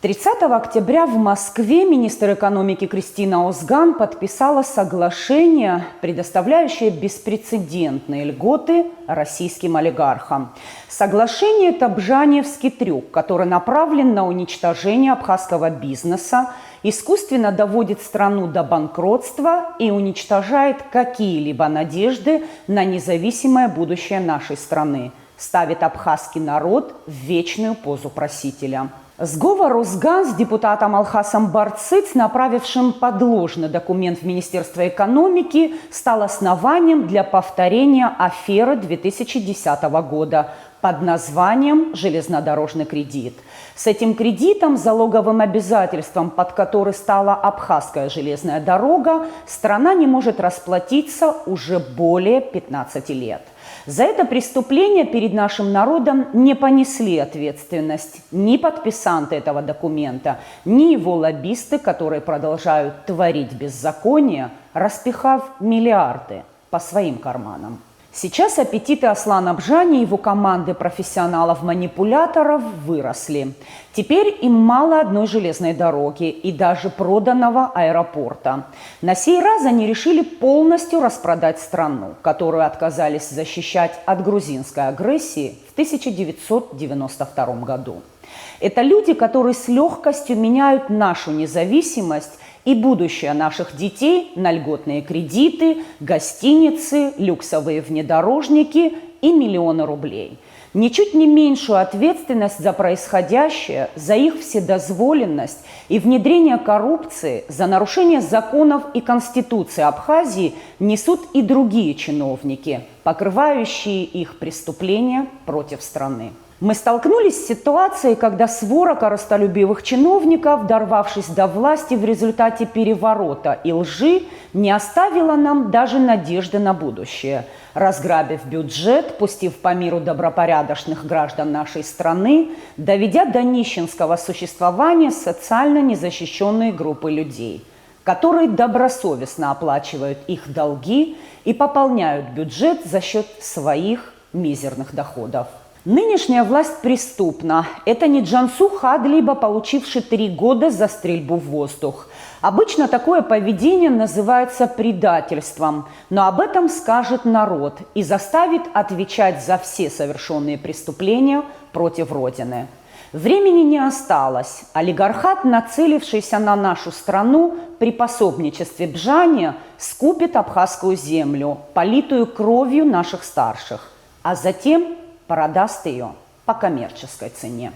30 октября в Москве министр экономики Кристина Озган подписала соглашение, предоставляющее беспрецедентные льготы российским олигархам. Соглашение – это бжаневский трюк, который направлен на уничтожение абхазского бизнеса, искусственно доводит страну до банкротства и уничтожает какие-либо надежды на независимое будущее нашей страны, ставит абхазский народ в вечную позу просителя. Сговор Озган с депутатом Алхасом Барцыц, направившим подложный документ в Министерство экономики, стал основанием для повторения аферы 2010 года под названием «Железнодорожный кредит». С этим кредитом, залоговым обязательством, под который стала Абхазская железная дорога, страна не может расплатиться уже более 15 лет. За это преступление перед нашим народом не понесли ответственность ни подписанты этого документа, ни его лоббисты, которые продолжают творить беззаконие, распихав миллиарды по своим карманам. Сейчас аппетиты Аслана Бжани и его команды профессионалов-манипуляторов выросли. Теперь им мало одной железной дороги и даже проданного аэропорта. На сей раз они решили полностью распродать страну, которую отказались защищать от грузинской агрессии в 1992 году. Это люди, которые с легкостью меняют нашу независимость и будущее наших детей на льготные кредиты, гостиницы, люксовые внедорожники и миллионы рублей. Ничуть не меньшую ответственность за происходящее, за их вседозволенность и внедрение коррупции, за нарушение законов и Конституции Абхазии несут и другие чиновники, покрывающие их преступления против страны. Мы столкнулись с ситуацией, когда свора корыстолюбивых чиновников, дорвавшись до власти в результате переворота и лжи, не оставила нам даже надежды на будущее. Разграбив бюджет, пустив по миру добропорядочных граждан нашей страны, доведя до нищенского существования социально незащищенные группы людей, которые добросовестно оплачивают их долги и пополняют бюджет за счет своих мизерных доходов. Нынешняя власть преступна. Это не Джансу Хадлиба, получивший 3 года за стрельбу в воздух. Обычно такое поведение называется предательством, но об этом скажет народ и заставит отвечать за все совершенные преступления против Родины. Времени не осталось. Олигархат, нацелившийся на нашу страну при пособничестве Бжани, скупит абхазскую землю, политую кровью наших старших, а затем продаст ее по коммерческой цене.